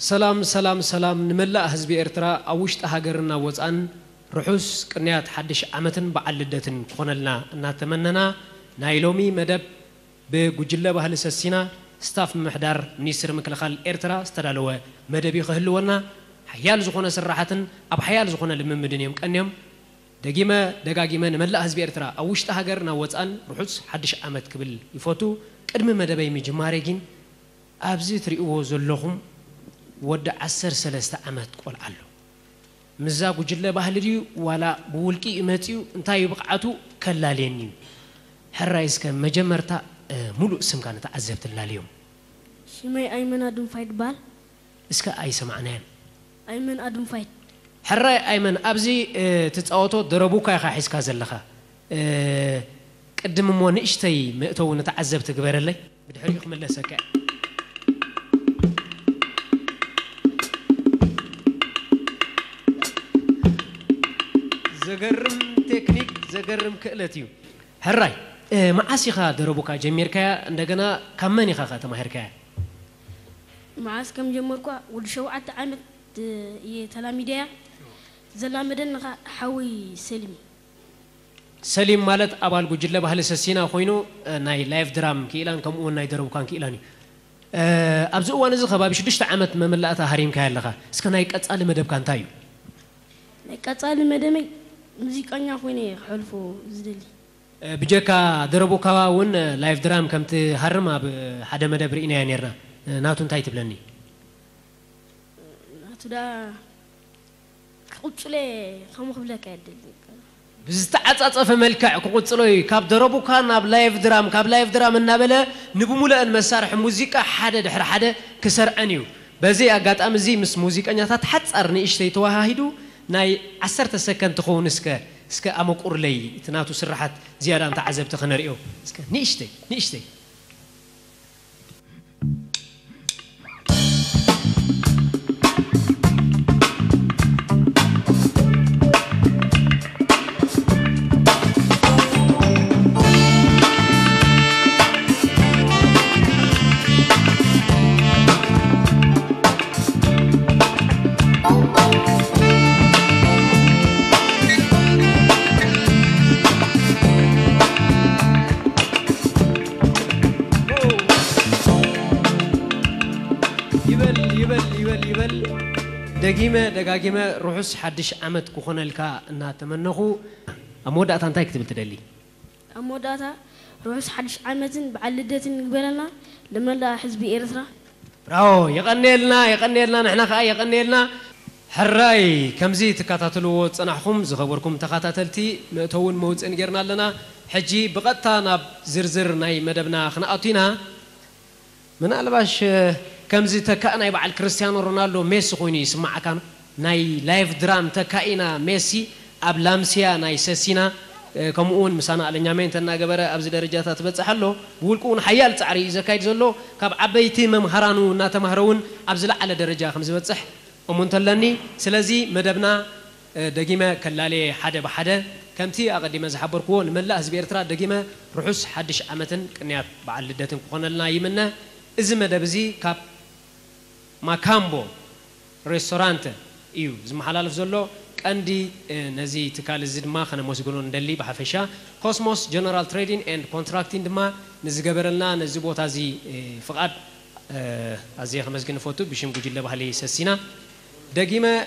سلام سلام سلام نملا حزب إرترا أوشت هاجرنا وزان رحوس كنيات حدش عمتن بعلدتن خونلنا ناتمننا نايلومي مدب بجلة بهالسسينا ستاف محدار منيسر مكلخال إرترا استدلوا مدبي خهلونا حيال زخونة سرحتن أب حيال زخونة لممدنيم كأنيم دقيمة نملا حزب إرترا أوشت هاجرنا وزان رحوس حدش عمت قبل يفوتو قدم مدبي مجمارين أبزي تريقوا زلهم ود 10 عمت قول علو مزاق جلة بهالريو ولا بولكي إمتيو انتاي بقعتو كلالينيو حرايس كان مجمرتا ملو اسم كانت عزبت الله اليوم شمي أيمن أدم فايت بال اسكا أي سمعنان أيمن أدم فايت حراي أيمن أبزي تتعوتو دربوكا يخا حيسكا زلخا قدم مو نشتي مئتو نتعذبت قبير اللي بدحريق من لسكا زغرم تكنيك زغرم كألتيو هراي معاسي خا دربوكا جميركا عندنا كماني خا تماهركا معاس كم جمركوا ودشوعت عمت يتلاميديا زلامدن حوي سليم مالت أبال جوجله بهالسسينا خوينو ناي لايف درام كيلان كم ناي دربوكان كيلاني أبزو وانا زخ بابي شدشت عمت مملأتها هريم كهلخا اسكناي قصال مدب كان تايو قصال مدمي موسيقانيا خويني حلفو زدلي بجاكا دربوكا ون لايف درام كمت هرما بحدا مدب رئينا ينيرنا ناتون تاي تبلني ناتو دا قلتلي خمو خبلك يدلي بزتعصف ملكع قلتلي كاب دربوكا ناب لايف درام النابله نبمولا المسارح موسيقى حدا دحر حدا كسر انيو بزي اغاطام زي مس موسيقانياتات حصرني اشتي توهاهيدو ناي 10 سكند تخون اسكا امقور لي تناتو سرحات زياده انت عذبت خنريو اسكا نيشتي يبل دقاقيمة روحس حدش عمد كوخنا لكا انها تمنخو اموداتا انتا يكتب تدلي اموداتا روحس حدش عمدن بعلدتن قبلنا لما لا حزبي إرثرا براو يقنيلنا نحنا خا يقنيلنا حراي كمزي تكاتاتلو صنحكم زخبركم تخاتاتلتي متون موصن غيرنا لنا حجي بقطا ناب زرزر ناي مدبنا خناقتينا من الباش كمزي تكأنا يبع الكريستيانو رونالدو ميسي خويني يسمع كان ناي لايف درام تكأينا ميسي أبلامسيا ناي سسينا كمون مسانا على نيامين تنا جبرة أبز درجات تبتصحله بقولكون حيال تعري إذا كايد زلوا كاب عبيتي مهرانو ناتمهرون أبز لا على درجة 5 بتصح ومنتلني سلازي مدبنا دقيمة كلالي حدا بحدا كمتي أقدم زحبركون من لا حزب إرترا دقيمة رحوس حدش عمتن كنيات بعلدتن كونا لنا يمنا إذا مدبزي كاب ماكامبو ريستورانت إيو زي محلال فزولو كاندي نزي تكال الزدما خنا موسيقولون دلي بحفشا كوسموس جنرال تريدين اند كونتراكتين دما نزي قبرلنا نزي بوتا زي فقاد ازي خمسجن فوتو بشم جوجله بحالي سسينا دقيمه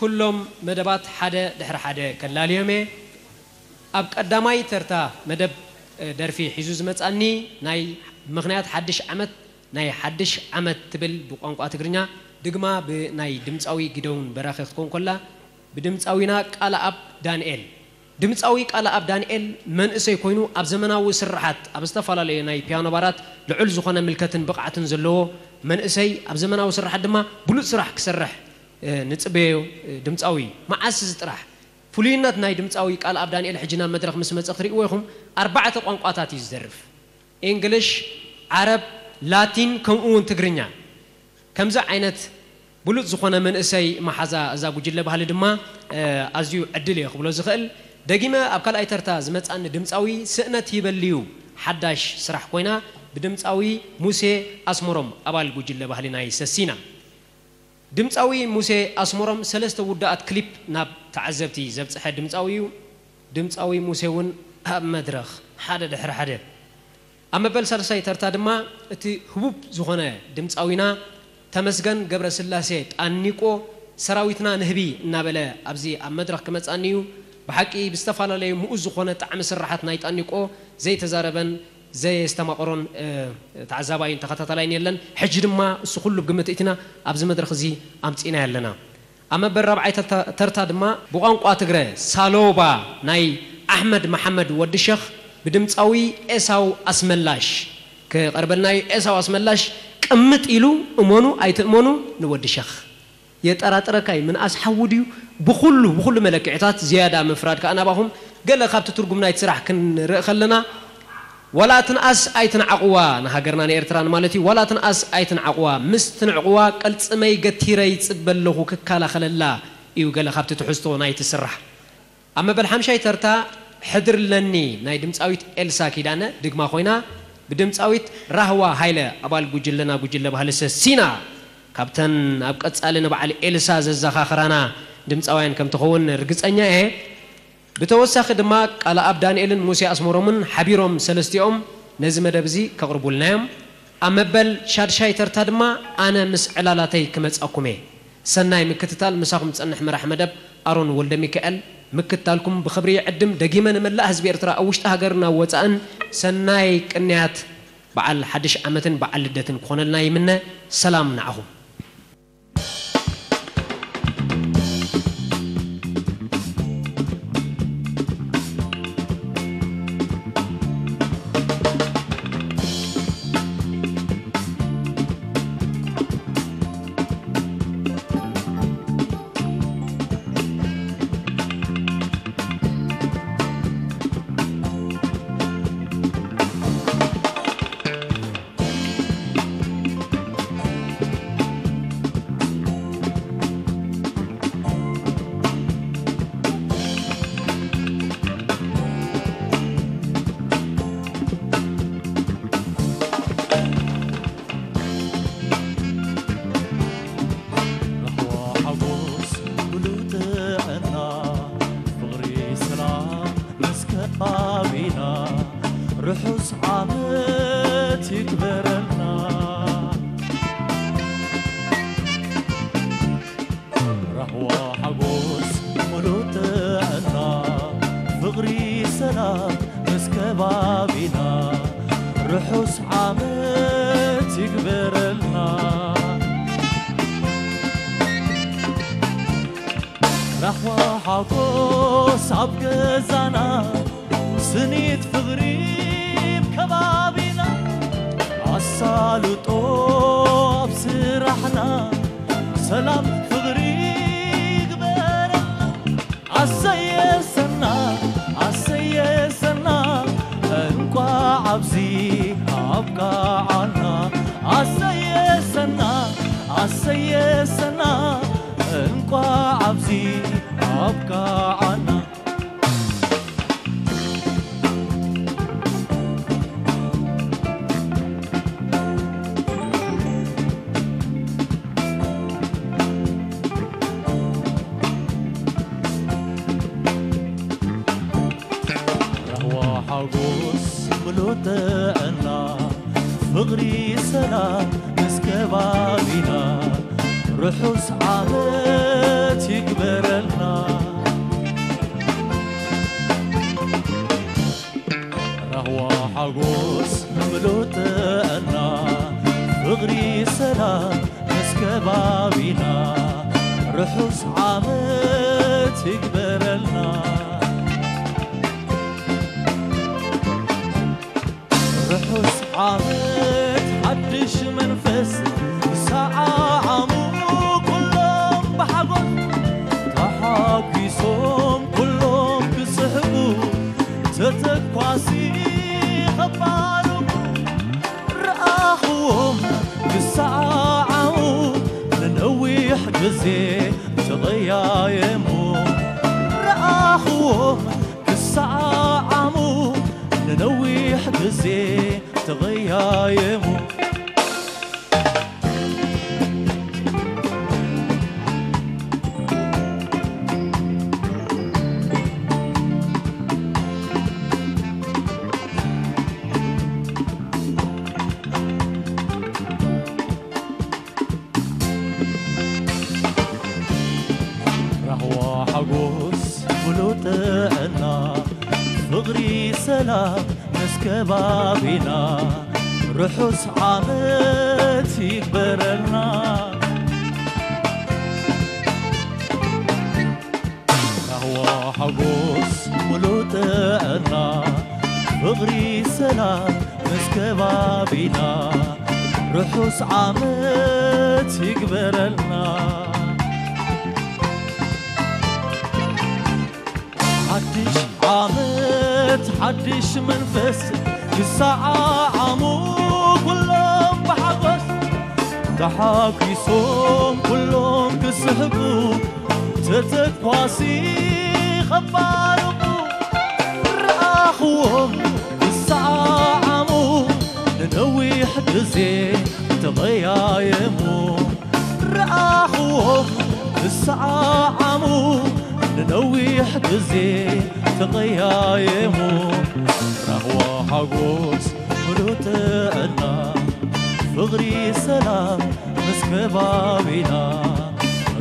كلهم مدبات حدا دحر حدا كلاليومي اب قداماي ترتا مدب درفي حيزوز مصاني ناي مغنيات حدش عمت ناي حدش عمت تبل بقانقا تግርኛ دغما بناي دمصاوي غدون براخ تكون كلا بدمصاوينا قال اب دانيال دمصاوي قال اب دانيال منئسي كوينو اب زمناوي سرحات اب استفالالي ناي بيانو بارات لعل زخونه ملكتن بقعتن زلو منئسي اب زمناوي سرحات دما بلوت سرح كسرح نصبيو دمصاوي معاسز طرح فلينات ناي دمصاوي قال اب دانيال حجنا مدرخ مسمص تريويكم 4 ቋንቋታት يزرف انجلش عرب لاتين كمون تግርኛ كمز عينت بلوت زخونه منئسي محزا اذا بوجله بحال دما ازيو عدل يخبلو زخل دقيمه ابكال ايترتا زمصان دمصاوي سئنت يبليو حداش سرح كوينا بدمصاوي موسى اسمرم ابال بوجله بحالنا يسسينا دمصاوي موسى أسمرهم سلسة ودات كليب ناب تعذبتي زبط حد دمصاوي موسى ون مدرخ حدا دحر حدا أما بالسلسة ترتادما تي هبوب زخنة دمصاوينا تمسجن جبر سلاسة أنيكو سراويتنا نهبي نابلا أبزي مدرخ كمت أنيو بحكي بستفعل لي مؤز زخنة تعمس الراحة نايت أنيكو زي تزاربن زي استمقرون تعذابين تخططلين يلن حجر ما سخلوا بقمة إتنا أبز مدرخ زي أمتينا يلنا أما بالربع ترتاد ما بقان قاتقرة سالوبا ناي أحمد محمد ودشخ بدمصاوي إساو أسملاش كقربناي إساو أسملاش كمت إلو أمونو أي تأمونو نودشخ يتأراتركاي من أصحابوديو بخلو ملك عتات زيادة مفراد كأنا باهم قال خابت ترجمنا يتسرح كن خلنا ولا تنأس أيتن عقوى نهاجرنا نيرتران مالتي ولا تنأس أيتن عقوى مستن عقوى قلت سمي قتيرة يتسبل له ككالا خل الله إيو قال خابت تحسطو ناي تسرح أما بالحمشة ترتا حدر لني ناي دمت أويت إلسا كيدانا دقما خوينا بدمت أويت رهوة هايلة أبال قجلنا بهالسة سينا كابتن أبقى تسألنا بعلي إلسا ززاخا خرانا دمت أوين كم تخون رقص أنيا إيه بتوسخ دماغ على أب دانييلن موسى أسمرهم حبيرهم سلستيهم نزم دبزي كقربوا لنام أما بل شاد شاي ترتدما أنا مس علالاتي كمت أقومي سناي مكتتال مساهم تسنح مرح مدب أرون ولد ميكائيل مكتالكم بخبري عدم دقيما من لا حزب إرترا أوشت هاجرنا وتأن سناي كنيات بعل حدش عمتن بعل دتن كون لنا يمنا سلام نعهم رحوس عامت يكبرنا رهوة حقوس ملوتنا فغري سلام مسكبابنا رحوس عامت يكبرنا رهوة حقوس عبقزنا سنيت فغري كبابنا عالسالو طوب سرحنا سلام فغري قبرنا عالسيسنا انقوا عبزي عبقى عنا عالسيسنا انقوا عبزي عبقى عنا ملوتنا فغري سلام مسكبابنا رحوس عامت يكبرنا رهوة حقوس ملوتنا فغري سلام مسكبابنا رحوس عامت يكبرنا رحوس عامت حدش منفس ساعة عمو كلهم بحقن تحاكيسهم كلهم بسحبوا تتكواسي خبارهم رآخوهم بالساعة عمو ننويح قزي تضيايمو رآخوهم بالساعة عمو ننويح قزي تغيايمو سلام مسكبابنا رحوس عامت يكبرنا قهوة حقوس ملوطنا فغري سلام مسكبابنا رحوس عامت يكبرنا حدش عامت حدش منفس الساعة عمو كلهم بحقس تحاكيسهم كلهم كسحبوا تتكواسي خباربوا رأخوهم الساعة عمو ننوي حجزي تضيايمو رأخوهم الساعة عمو ننوي حجزي تضيايمو رهوة حقوس ملوطنا فغري سلام مسكبابنا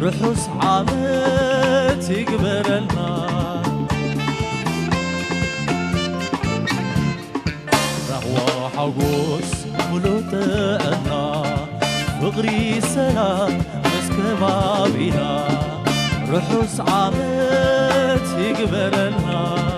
رحوس عامت يقبلنا رهوة حقوس ملوطنا فغري سلام مسكبابنا رحوس عامت يقبلنا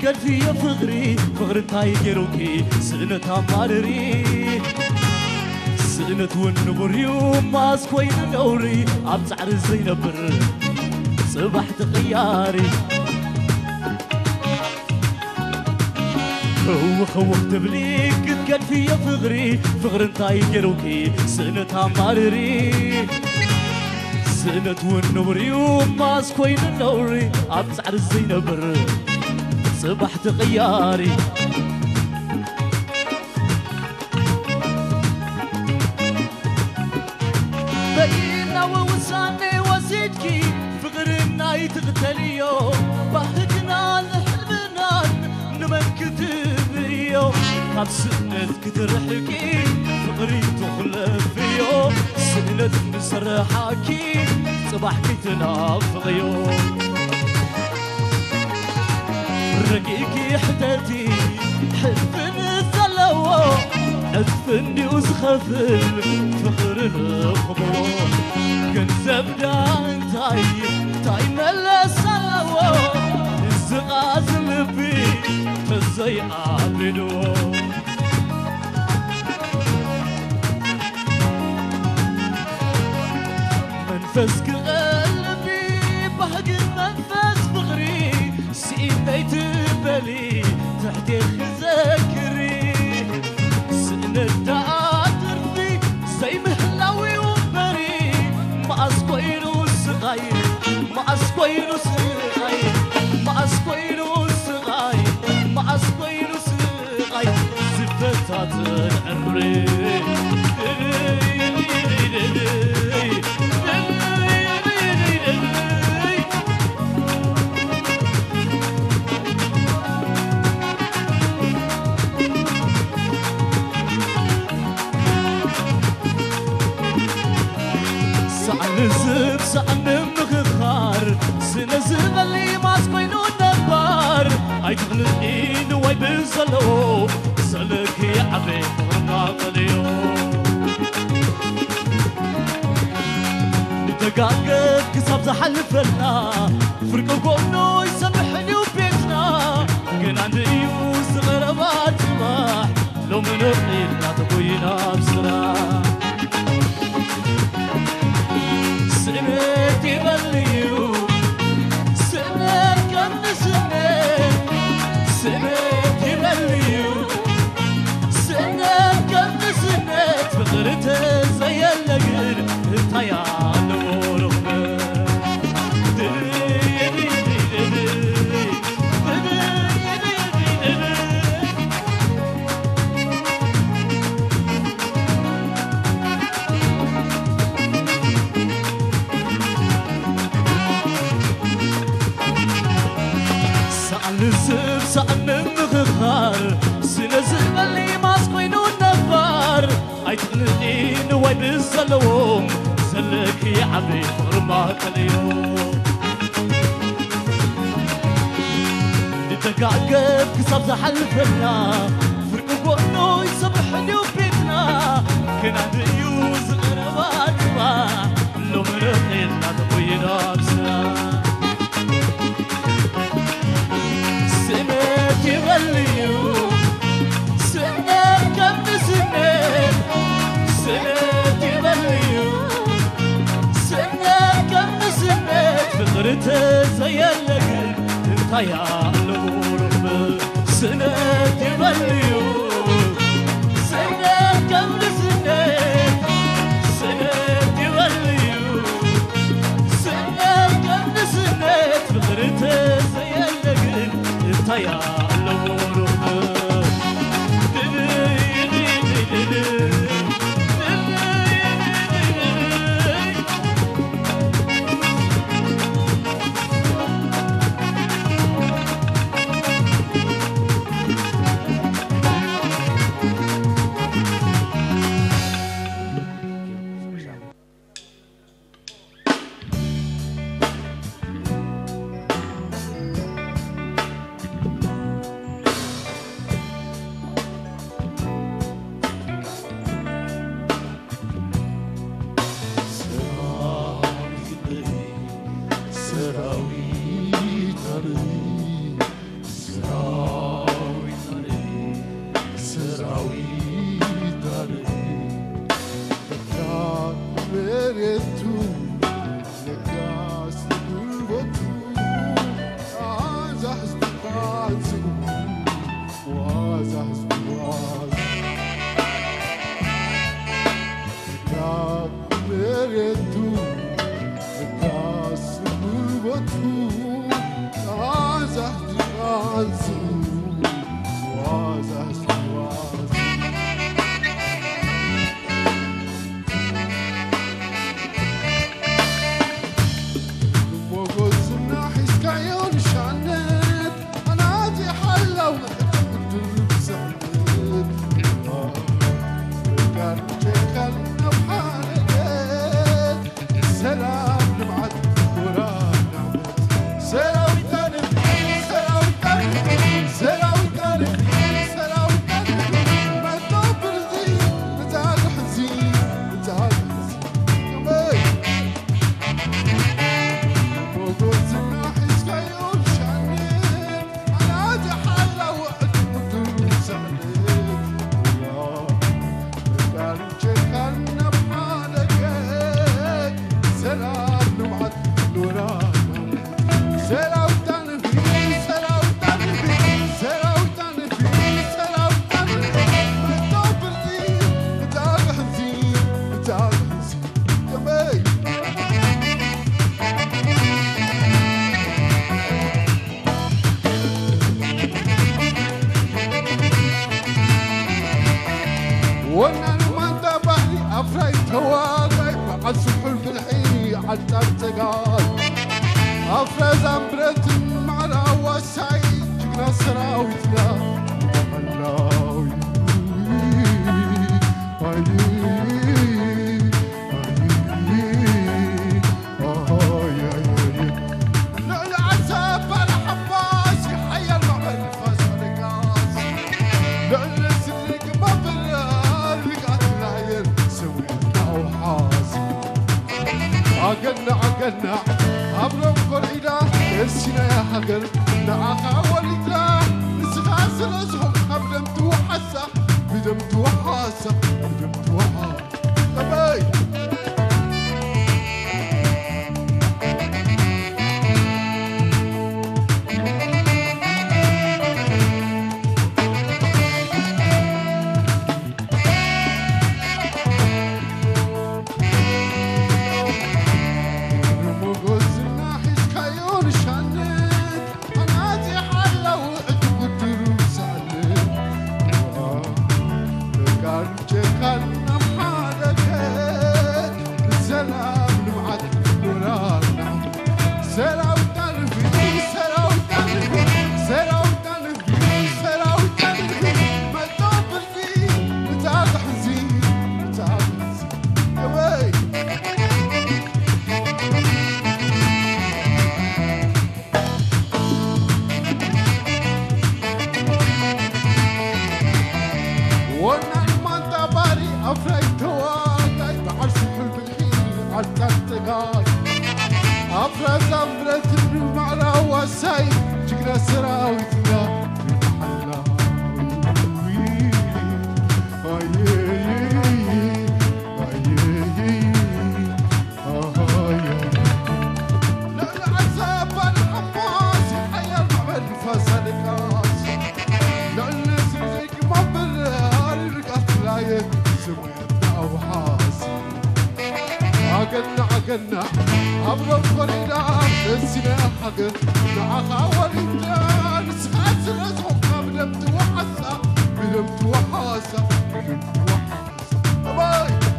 كالفي يا فغري فغر تايجروكي سنة عمارري سنة ونبر يوم ما سكوين نوري عبزعر الزينبر صباح تغياري خوخ تبليك كالفي يا فغري فغر تايجروكي سنة عمارري سنة ونبر يوم ما سكوين نوري عبزعر الزينبر صباح تغياري بينا ووصاني وزيدكي فغرنا يتغتليو بهجنا لحلمنا نمن كتبيو هاب سنة كترحكي فغري تخلفيو سنة نسرحاكي صباح كتنافغيو رقيقي حدتي حفن الثلوة أدفني وزخفل فخر الخبو كنزب دان تاي ملا سلوة الزغاز لبي تزي عابدو منفس قلبي بحق المنفس بغري سيني تبلي تحتي خذاكري سنة تعاتر في زي مهلاوي وبري ما أسكوينو صغير ما أسكوينو صغير ما أسكوينو صغير ما أسكوينو صغير زفتات العمري عيتغلقين وي بزلو سلك يا عبي فرما قليو نتقاقب كساب زحلفنا فرق قولو يسمحني وبيتنا كان عندي يوز غربات صباح لو من القيل لا تبوينا بسرعة سنة يبليو سنة كم سنة سنة يبليو سنة كم سنة فقرت زي اللقر انتيا نورهم سأل سأل مغفار سنزل اللي ماسكين والنفار عيتغلقين وي بالزلوم سلك يا عبي فرما اليوم نتقاقب كساب زحلفنا فرق قولو يسمحني وبيتنا كان عندي يوز غربات ما لو من القيل لا تبوينا بسرعة سنة يبليو سنة كم سنة سنة يبليو سنة كم سنة فقرت زي اللقل انت يا الغرب سنة يبليو سنة كم سنة سنة يبليو سنة كم سنة فقرت زي اللقل انت يا الغرب أفرز أمبرت معنا وسعيد جبنا سراويتنا الله لولا عتاب الحباس يحيى المعبد نسينا يا حجر نعاها ولدنا نسخاس رزهم قبل توحسة بدم توحاسة بدم توحاسة أباي عقلنا عبر الفريدة نسينا حقر نعاها ولدنا نسخاس رزهم قبل متوحسة بلم توحاسة بلم توحاسة باي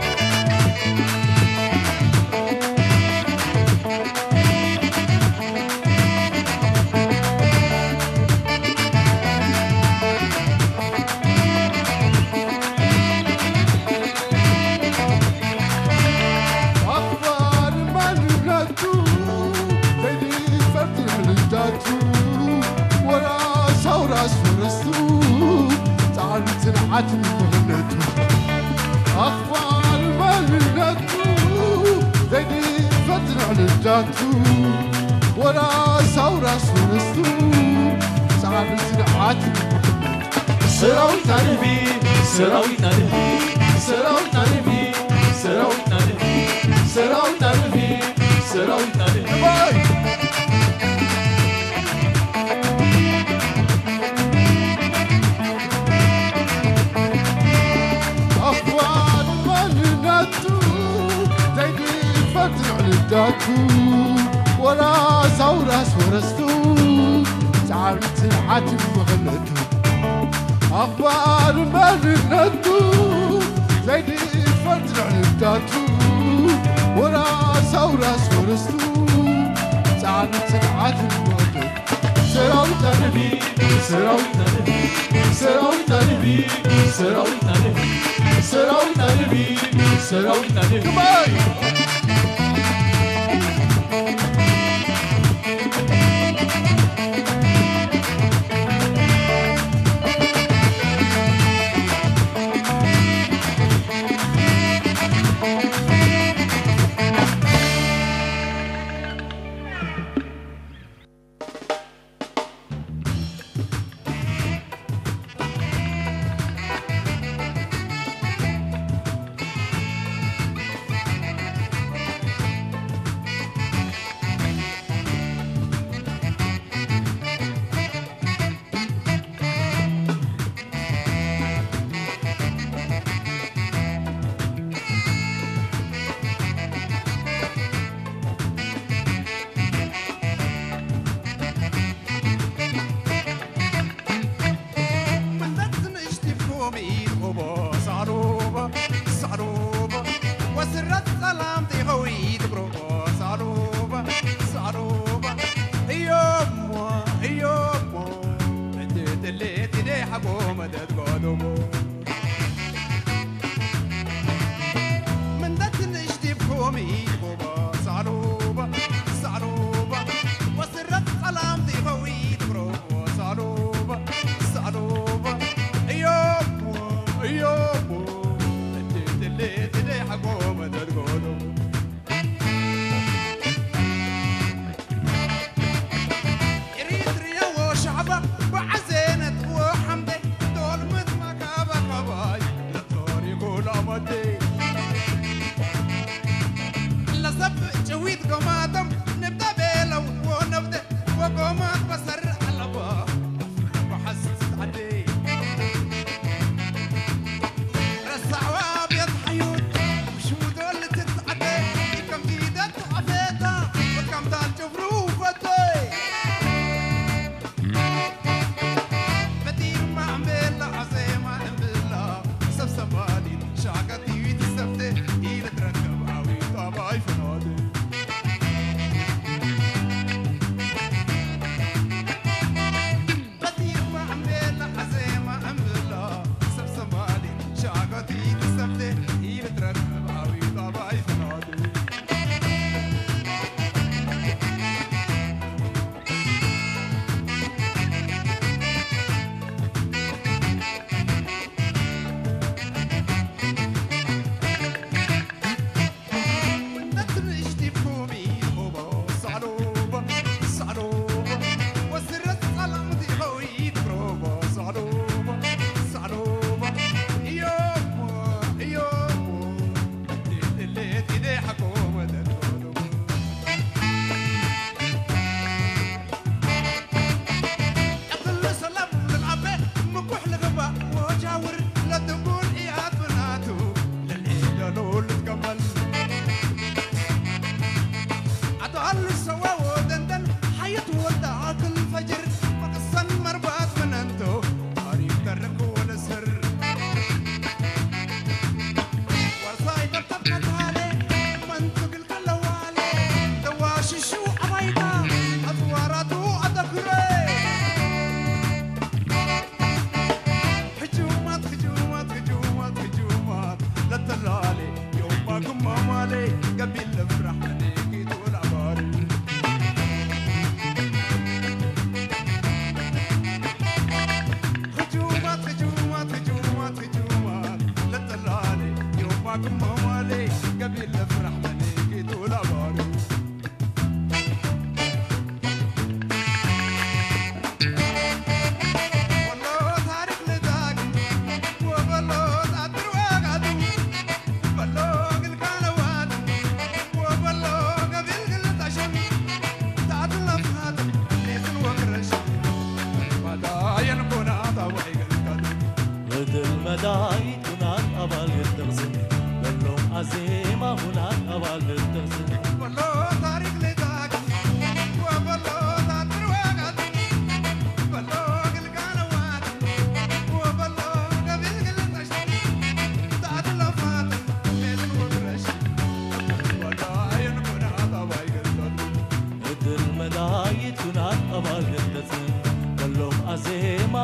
عتم مهنته أخبار مهنته زيدي فترة للجاتو ولا سورة سورستو سعر سنعات سراوي تنبي سراوي تنبي سراوي تنبي سراوي تنبي سراوي تنبي سراوي تنبي داتو ولا ثورة سورستو تعبت العتم مغلتو أخبار مالنتو زيدي فترة الداتو ولا ثورة سورستو تعبت العتم مغلتو سراوي تنبي سراوي تنبي سراوي تنبي سراوي تنبي سراوي تنبي سراوي تنبي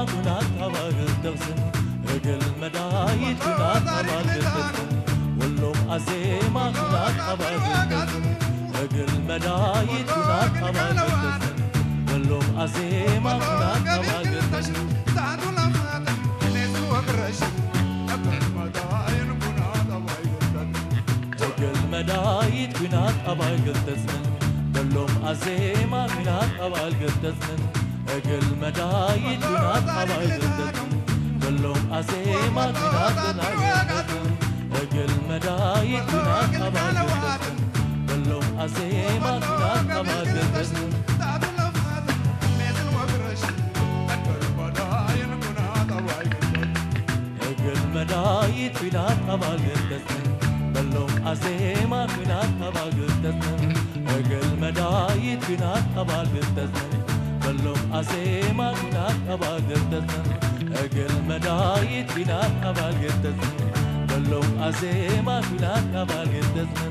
كنات أباق الدغسن أقل مدايد كنات أباق الدغسن واللوم أزيما كنات أباق الدغسن أقل مدايد كنات أباق الدغسن واللوم أزيما كنات أباق الدغسن تعالوا لما نزل وقرشن أقل مدايد كنات أباق الدغسن أقل مدايد كنات أباق الدغسن واللوم أزيما كنات أباق الدغسن أقل مدايد كنات أباق الدغسن واللوم أزيما كنات أباق الدغسن أقل مدايد كنات أباق الدغسن واللوم أزيما كنات أباق الدغسن تعالوا لما نزل وقرشن أقل مدايد كنات أباق الدغسن أقل مدايد كنات أباق الدغسن واللوم أزيما كنات أباق الدغسن أقل مدايد كنات أباق الدغسن واللوم أزيما كنات أباق الدغسن أقل مدايد كنات أباق الدغسن واللوم أزيما كنات أباق الدغسن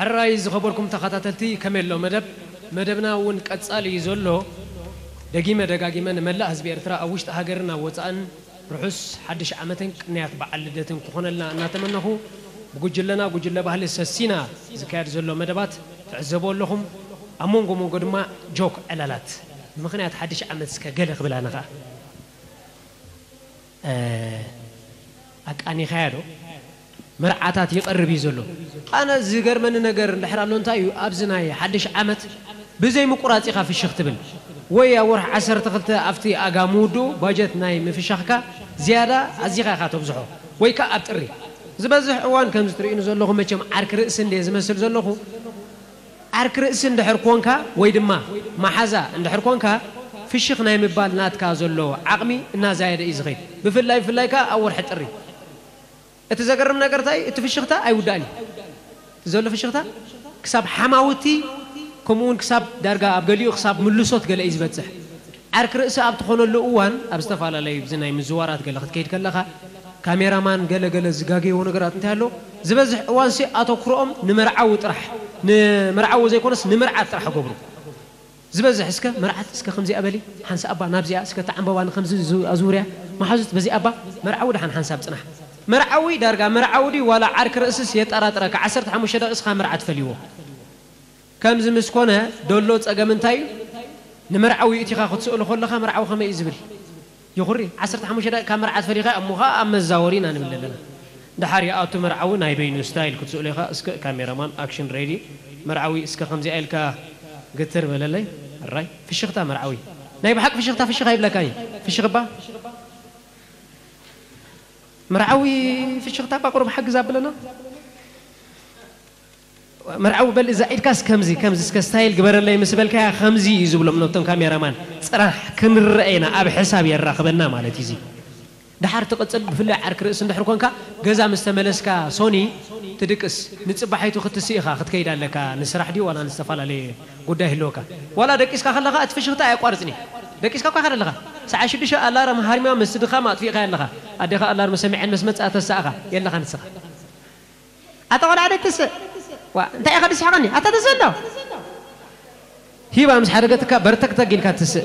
حراي زخبركم تخاتلتي كمل له مدبنا ون قصال يزلو دقيمه دقاقيمه نملا حزب ارترا اوشت هاجرنا وصان رحس حدش عمتن قنيات بعلدتن كخونلنا اناتمنخو بوجلنا بوجل ባህል ሰሲና ዝካየድ ዘሎ መደባት ተዕዘቡ ኣለኹም ኣሞንጎ ሞንጎ ድማ ጆክ ዕላላት ምክንያት ሓድሽ ዓመት እስከ ገለ ክብላና ኸ ኣቃኒ ኸያዶ መርዓታት ይቀርብ ይዘሎ ኣነ ዝገርመን ነገር እንድሕራሎ እንታይ እዩ ኣብዝናይ ሓድሽ ዓመት ብዘይ ምቁራጽ ኢኻ ፍሽኽ ትብል ወይ ኣወርሕ 12 ኣፍቲ ኣጋሙዶ ባጀት ናይ ምፍሻኽካ ዝያዳ ኣዚኻ ኢኻ ተብዝሖ ወይ ከ ኣብ ጥሪ زبزح أوان كم زترين زلهم متشم عرك رأس اللي زمسل زلهم عرك رأس عند حركونكا ويدما ما حزا عند حركونكا في الشيخ نايم بال نات كازلو عقمي الناس زايد إزغي في الله كا أول حتري أتذكر من نقرتاي في الشيخ تا أي وداني زلوا في الشيخ تا كسب حماوتي كمون كسب درجة أبقليو كسب ملصوت قال إزبتسح عرك رأس أبتخون اللي أوان أبستفعل عليه بزناي من زوارات قال خد كيد كلها كاميرامان قال زقاقي ونقرات انتهلو زبزح وانسي اتوكروم نمرعو طرح نمرعو زي كونس نمرع طرح قبرو زبزح اسكا مرعت اسكا خمزي ابلي حنس ابا نابزيا اسكا تعمبوان خمزي ازوريا ما حزت بزي ابا مرعو دحن حنساب صنح مرعوي دارغا مرعودي ولا عرك راسس يطراطرك 15 دقيقه اسخا مرعت فليو كم زمسكونه دولو صقمنتاي نمرعوي اتيخا ختصل خلخا مرعو خمي يزبل يخري 15 دقيقة كاميرات فريقة أمها أما الزاورين أنا من لنا دحاري أوتو مرعوي ناي بين ستايل كنت سؤالها اسك كاميرامان أكشن ريدي مرعوي اسك 5 آل كا قتر ولا لي الراي في الشغطة مرعوي ناي بحق في الشغطة في الشغطة يبلا كاي في الشغبة مرعوي في الشغطة بقرب حق زاب لنا مرعو بل إذا إيد كاس كمزي اسك ستايل قبر اللي مسبل كا خمزي يزبل منو تم كاميرامان صراحة كن رأينا أب حساب يراقبنا مالتي زي دحار تقصد بفلا عرك رأس دحر كونكا جزا مستملسكا سوني تدكس نتصبحيتو ختسيخا خت كيدا لك نسرح دي ولا نستفال عليه قداه لوكا ولا دكيسكا خلغا اتفشغتا يقارصني دكيسكا كو خلغا ساعه شدش الارم هارما مسدخا ما اطفي خلغا ادخا الارم سمعن مسمص اتساخا يلا خنسخ اتقول عليك تس وانت يا خدي سحقني اتتسنو هيبا مش حركتك برتك تقيل كاتس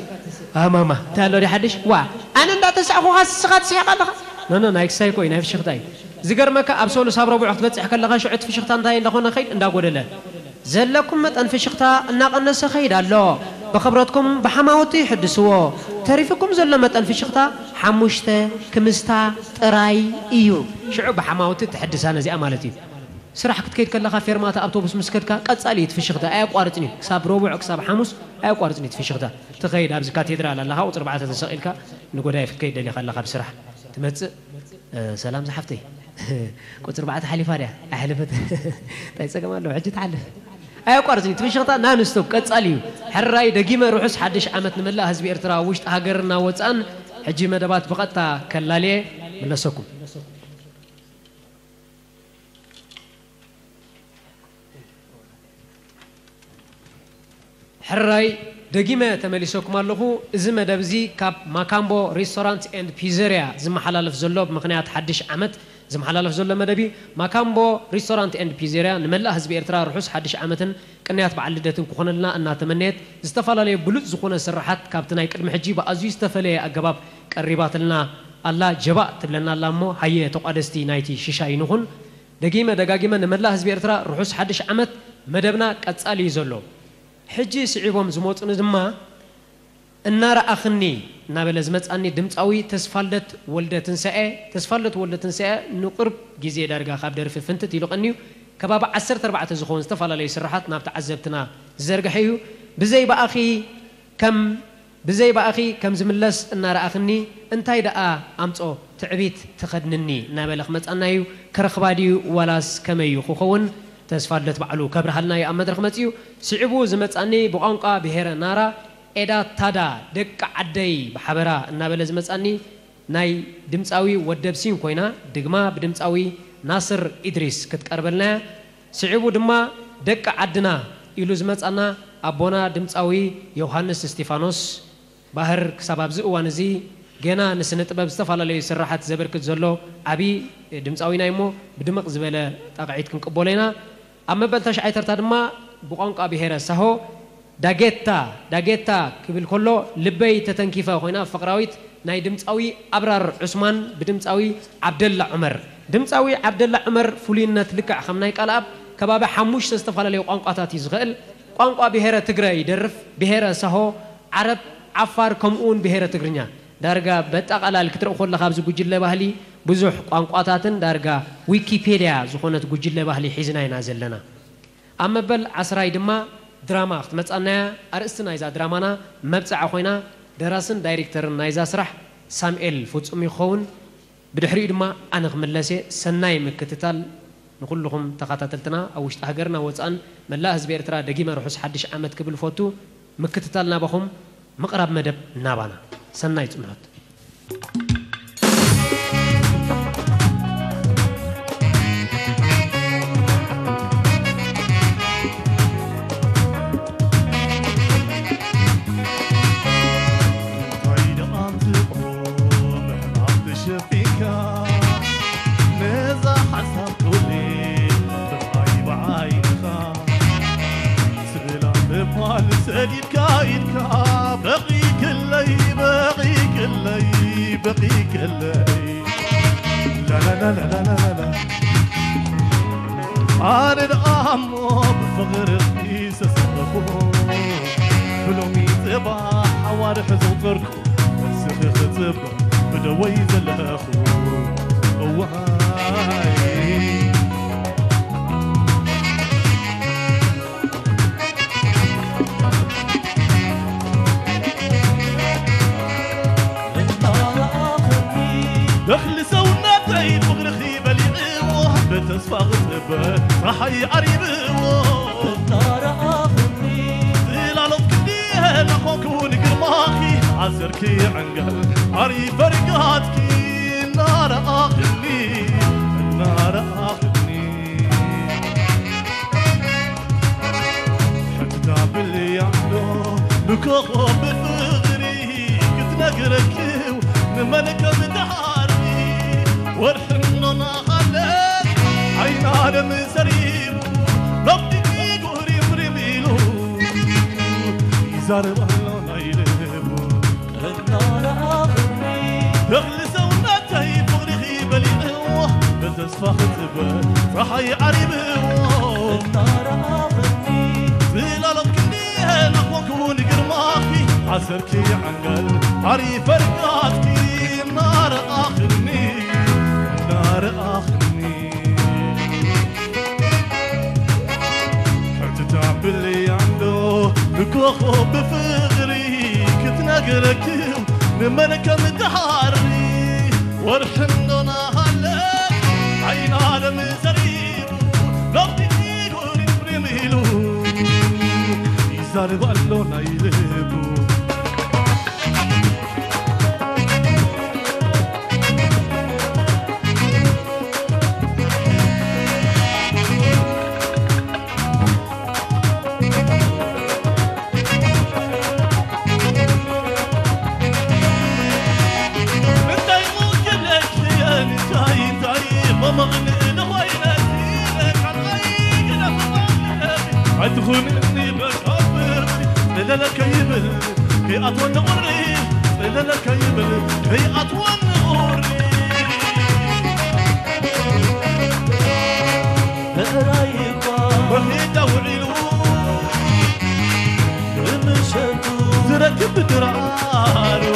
ماما تعالوا لي حدش وا انا انت تسعخو خاصخات سيقلخ نو نايك سايكو يناف شختاي زغرمك ابسولو صبر ابو عقد بصح كلغا شعت في شختا انتاي لخونا خيد اندا غودله زلكم متن في شختا ان قنص خيد الله بخبرتكم بحماوتي حدثوا تعرفكم زل متن في شختا حمشته كمستا طراي ايو شعب بحماوتي تحدثانا زي امالتي سرح كتكيد كلها فيرماتا أبطوبس مسكتك قصاليت في شغدا أي قارتني كساب ربع كساب حمص أي قارتني في شغدا تخيل أبز كاتدرال الله وطر بعد تسائلك نقول في الكيد اللي خلها بسرح تمت سلام زحفتي كنت بعد حليفاريا أحلفت تايسا كمان لو عجت علف أي قارتني في شغدا نانستوب قصاليو حراي دقيمة روحس حدش عمت نملا حزب إرترا وشت هاجرنا وصان حجي مدبات بقطة كلالي ملسكم حراي دقيمة تمليسوكم اللهو زم دبزي كاب ماكامبو ريستورانت اند بيزيريا زم حلالف زلوب مقنيات حدش عمت زم حلالف زلو مدبي ماكامبو ريستورانت اند بيزيريا نملا حزب إرترا رحوس حدش عمتن قنيات بعلدتن كخونلنا أنها تمنيت استفالالي بلوت زخونة سرحات كابتناي قدم حجي بأزو استفالي أقباب قريبات لنا الله جباء تبلنا الله مو هيا تقادستي نايتي شيشاي نخون دقيمة دقاقيمة نملا حزب إرترا رحوس حدش عمت مدبنا كتسالي زلو حجي سعيبهم زموت ندما النار أخني نابل زمت أني دمت أوي تسفلت ولدة تنساء نقرب جزية درجة خاب در في فنت تيلو قنيو كباب 14 زخون استفال عليه سرحات نابت عذبتنا زرق حيو بزي بأخي كم زملس النار أخني انتاي دقا أمتو تعبيت تخدنني نابل خمت أنايو كرخباديو ولاس كميو خوخون تسفادت بعلو كبر حالنا يا أمد رحمتيو سعبو زمت أني بقانقا بهير نارا إدا تادا دك عدي بحبرا النابل زمت أني ناي دمتاوي ودبسين كوينا دقما بدمتاوي ناصر إدريس كتقربلنا سعبو دما دك عدنا إلو زمت أنا أبونا دمتاوي يوحنس ستيفانوس باهر كسباب زئو وانزي جينا نسنت باب استفال لي سرحات زبركت زلو أبي دمتاوي نايمو بدمق زبالة تقعيد كن قبولينا أما بلتش عيتر تدما بقانق بهيرة سهو داجيتا كبل كله لبي تتنكيفه هنا فقراويت ناي دمصاوي أبرار عثمان بدمصاوي عبد الله عمر دمصاوي عبد الله عمر فلينة لكع خمناي قلاب كباب حموش تستفعل له قانقاتات يزغل قانق بهيرة تجري درف بهيرة سهو عرب عفار كمون بهيرة تجرنيا دارجا بتأقلال كتر أخذ لخابز جوجل بهلي بزح قانقاتاتن دارجا ويكيبيديا زخونة جوجل بهلي حزنا ينازل لنا أما بل عصراي دما دراما اختمت أنا أرستنا إذا درامانا مبتع أخوينا دراسن دايركتور نايزا سرح سامئيل فوتسومي خون بدحري دما أنا غملسي سناي مكتتال نقول لهم تقاتلتنا أو اشتهجرنا وتسأن من لا هزبير ترى دقيمة روحس حدش عمد قبل فوتو مكتتالنا بهم مقرب مدب نابانا سناي تمهد بقيك اللي لا لا لا لا لا لا عار الأمو بفغر خيس سبخو بلومي تبع حوار حزو قركو بسخ خطب بدوي زلخو واي دخل سوناتي مغرخي بليعوه بتصفى غزبه صحي عريبوه النار آخرني ظلالت كليها لخوك ونقرماخي عسركي عنقل عريب فرقاتكي النار آخرني النار آخرني حتى باللي يعملو لكوخو بفغري كنت نقركيو نملك بدهار ورحمنا خلت عين عالم سريب ربي قوري مرميلو يزارب أهلنا يلهبو النار آخرني دخل سوناتي فغري خيبلي قوة بتصفى خطبة صحي عريبو النار آخرني ظلالت كليها نخوك ونقرماخي عسركي عنقل عري فرقاتكي النار آخرني النار آخرني حتى تعب اللي عنده بكوخو بفغري كنت نقرك نملك مدحاري ورحمنا هلك عين عالم سريب ربي يقول يمرميلو يزارب اللون يلهبو أدخلني بكبر لا لا كيبل هي أطول غري لا لا كيبل هي أطول غري رايقة وهي دوريلو مشتو تركب درارو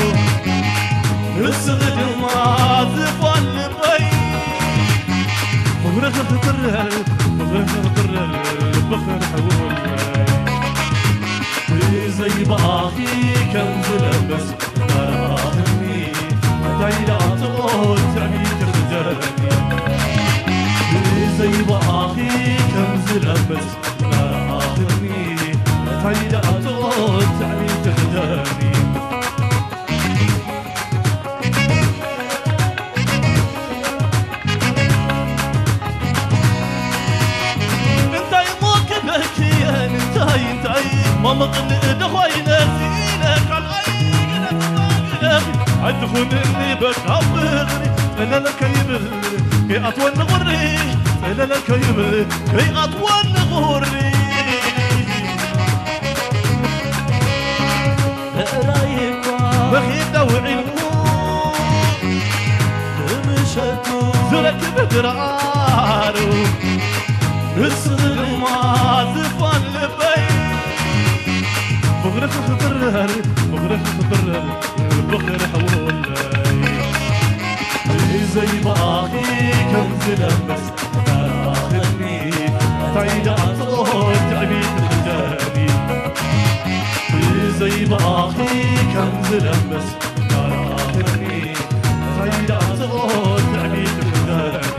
الصغد ما زفال بي مغرق القرر بخر حول زي باقي كنز لبس راهني دايرة طول تعبي ترجعني زي باقي كنز لبس راهني دايرة طول تعبي ترجعني ماما قلت خوينا زينك عالعين أدخل اللي بكبرني أنا لك يبل كي أطول غري سلل الكيبل كي أطول غوري رايكوا بخيت وعلمو مشتو زرك بدرارو الصدق ما زفان لبي بغرك خبرر بغر حولي زي باقي كنز لمس آخرني تعيد عطول تعبيد الجاني زي باقي كنز لمس آخرني تعيد عطول تعبيد الجاني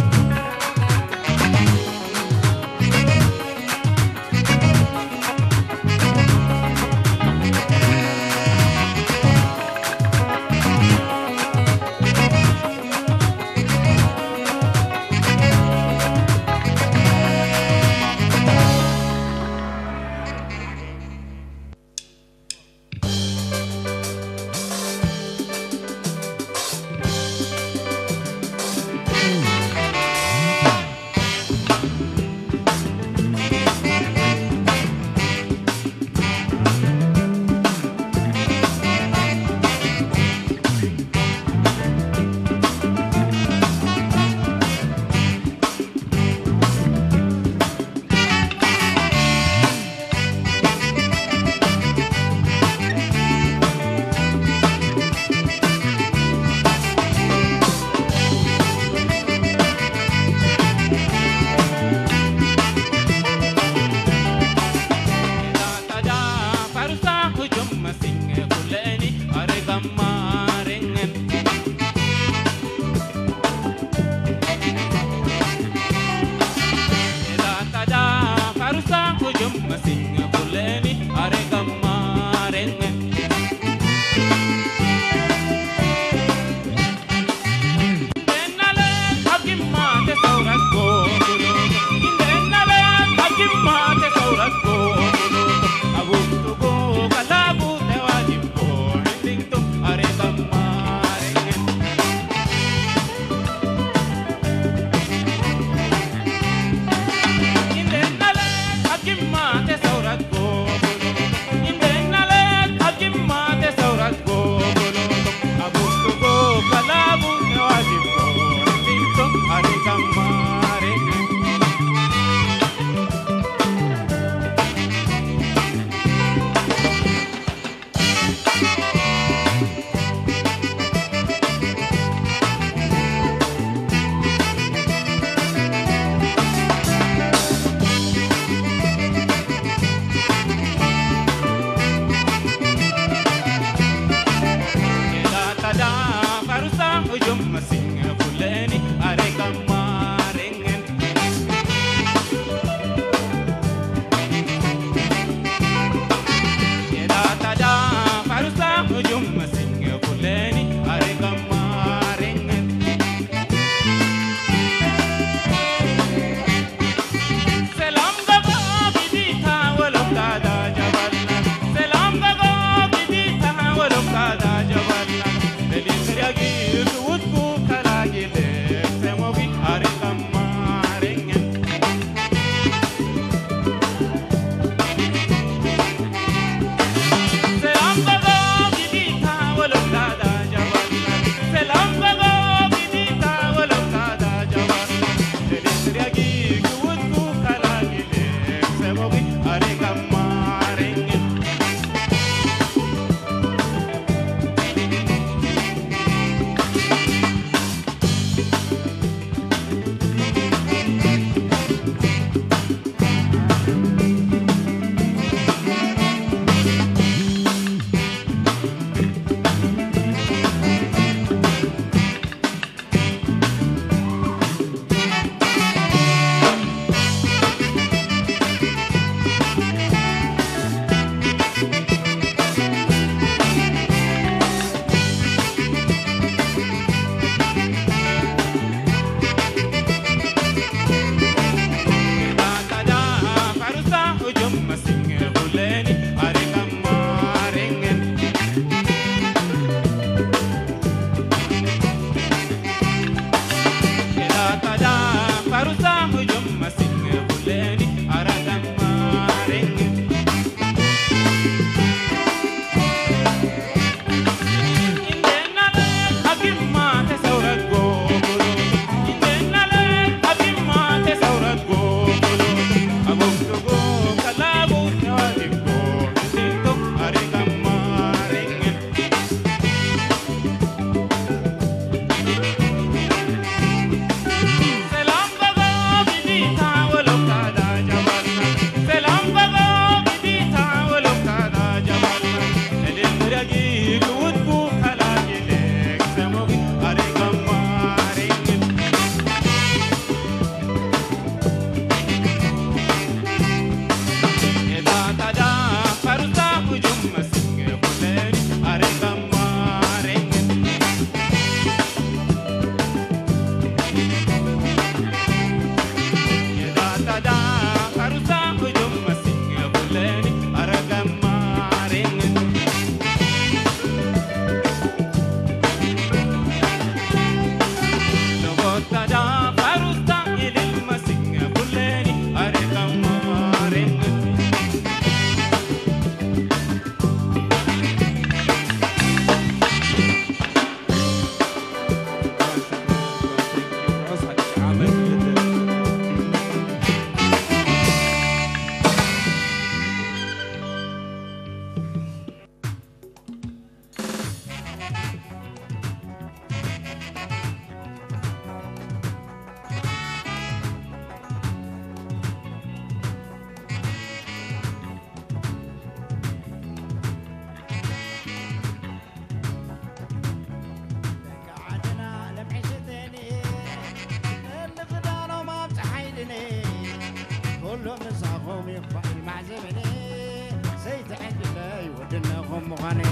مغني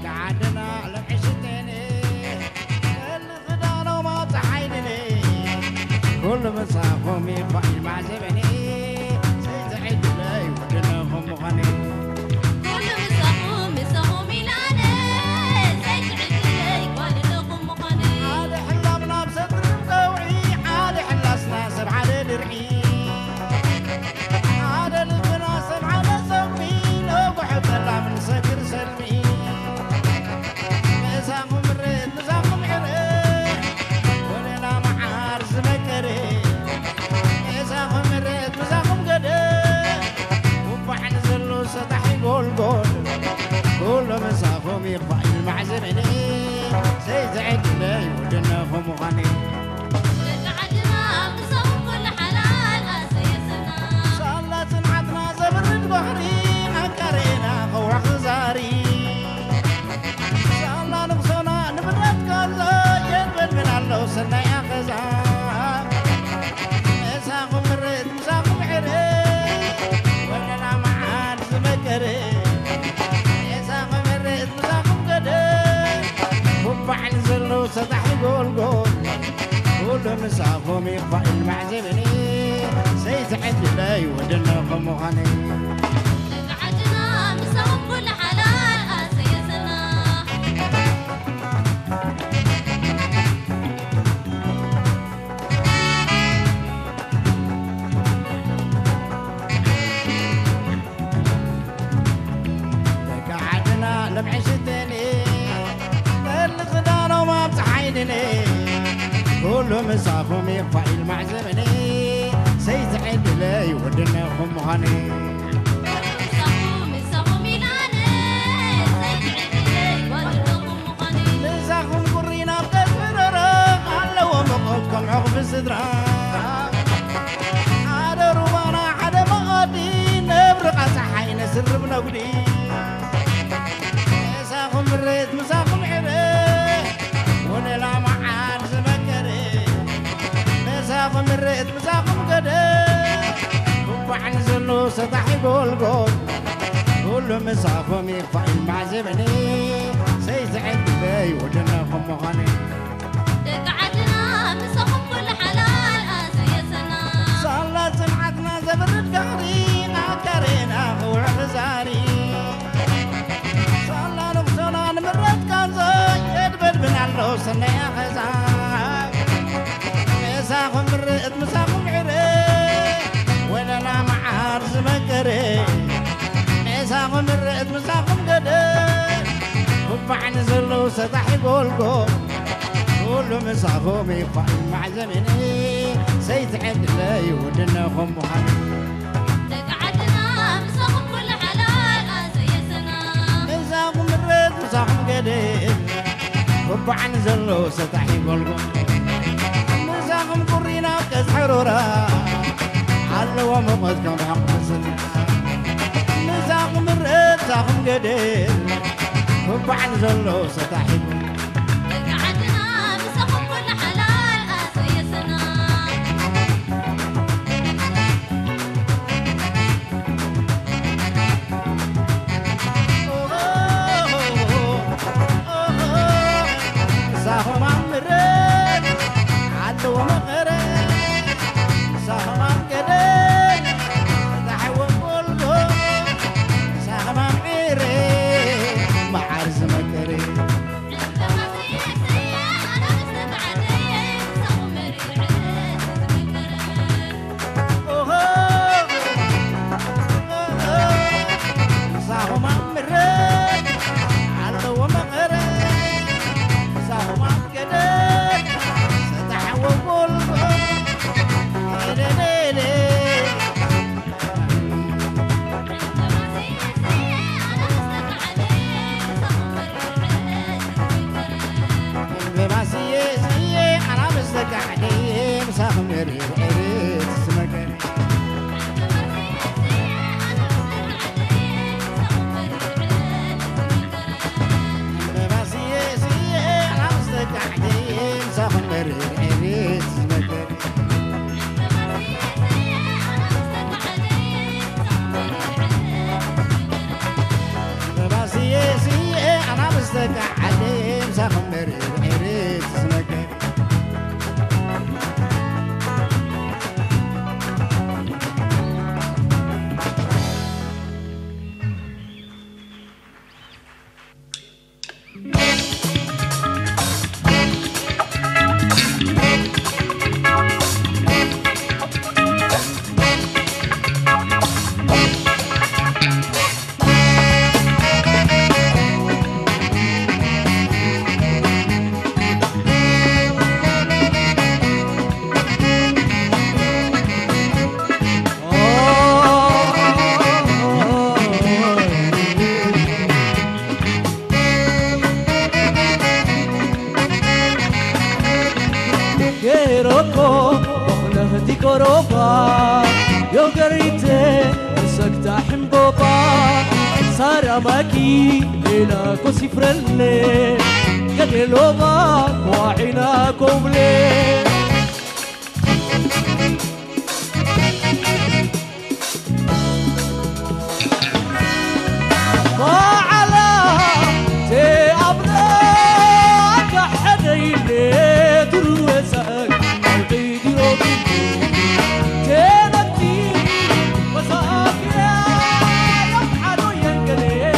قعدنا على عشتيني الغدار وما تحيني كل مسافهم يفعل مع زمني سيزعد لي ودنهم مغني كل مسافهم يلاني سيزعد لي ودنهم مغني عاد حلمنا بصدر القوعي عاد حلصنا سبعة درعي عاد البناصب على سمين وبحب الله من سكر سلمي مساهم الريد مساهم عريق ولنا معارز مكري مساهم الريد مساهم قدر وبحن زلو سطح يقول قول كل مساهم يفعل مع زمني سيزعد لي ودنهم غني قعدنا بصوم كل حلال أسيسنا صلت صنعتنا زبر البحري نكرينا خوع خزاري صلى نقصنا نبرد كنزا ينبد من الله سنة يا خزا مساكم الرد مساكم عريق ولنا معاد زمكري مساكم الرد مساكم قدر وبعن زلو سطح يقول قول كل مسافهم يفعل مع زمني سيزعد لي ودنهم غني قعدنا بصوم كل حلال أسيسنا قعدنا لبعشتني الغدار وما بتحيني كل مسافهم يفعل مع زمني سيزعد لي ودنهم غني مساهم يلاني سيزعد لي ودنهم مغني مساهم قرينا بكفر رق على ومقودكم عقب صدرها عاد روانا عاد مقادي نبرق صحين سر بنقدي مساهم الريت مساهم عريق ونلا معاد زمكري مساهم الريت مساهم قدر وبعن زلو سطح يقول قول كل مسافهم يفعل مع زمني سيزعد لي ودنهم غني قعدنا بصوم كل حلال أسيسنا صلت سمعتنا زبرد قهرينا كرينا خوع غزاري صلى نقصنا نمرد كنزا يدبد من الله سنة يا خزا مساهم الرئت مساهم عريق ولنا معارز مكري مساهم الرئت مساهم قدر وبعن زلو سطح يقول قول كل مسافهم يفعل مع زمني سيزعد لي ودنهم غني قعدنا بصوم كل حلال أسيسنا مساهم الرد مساهم قديم وبعن زلو سطح يقول قول مساهم قرينا وكز حرورة علوا مقدكم حق سنة مساهم الرد مساهم قديم وبعن زلو سطح يقول قعدنا بصوم كل حلال أسيسنا مساهم عمرين علوا مغرين مساهم عمقدين تحول قلبهم مساهم عميرين معارز مكرين عندما سيسي أنا مستبعدين صوم العيد مساهم عمرين علوا مغرين مساهم عمقدين تحول قلبهم أنا مستقعدين مساهم عريض عريض سمكرين أنا مستقعدين مساهم عريض عريض سمكرين استقع عليم سخمر عريت سنك ماكي إلى كسفر الليل قد لوما وعيناكم ليه ما على تي أبناك حدا يلي تروسك القيد روبي تنتي وصافيا يفحلوا ينقلي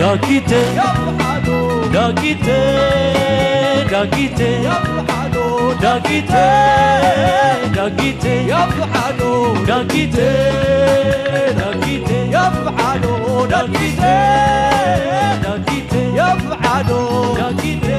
داكيتي يفعلوا داكيتي داكيتي يفعلوا داكيتي داكيتي يفعلوا داكيتي داكيتي يفعلوا داكيتي داكيتي يفعلوا داكيتي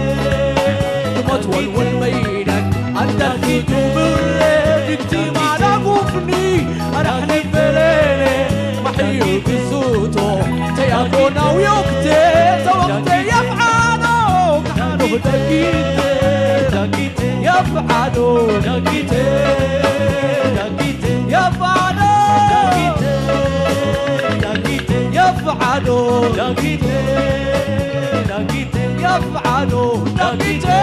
تمطول والمينك عندك بالليل كتيم على غفني انا حلف ليلي محيي بصوته تياكونا ويوكتي توقتي يفعلوا كانوا دقيتي داكيتي يفعلوا داكيتي داكيتي يفعلوا داكيتي داكيتي يفعلوا داكيتي داكيتي يفعلوا دقيتي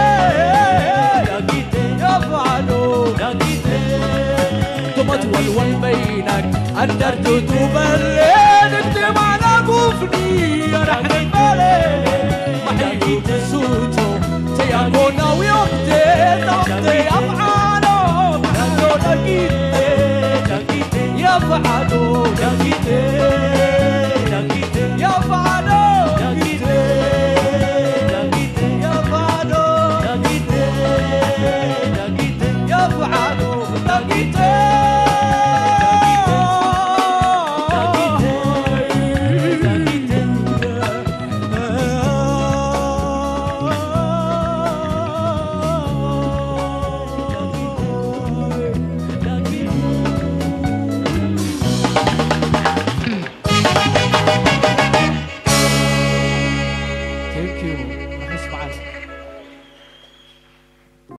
داكيتي يفعلوا داكيتي تمطول والبينك قدرت تبلد اكتب على غفني انا حلم بالي محيي بصوته تياكونا ويوقتي توقتي يفعلوا كانوا دقيتي داكيتي يفعلوا داكيتي داكيتي يفعلوا داكيتي داكيتي يفعلوا داكيتي داكيتي يفعلوا دقيتي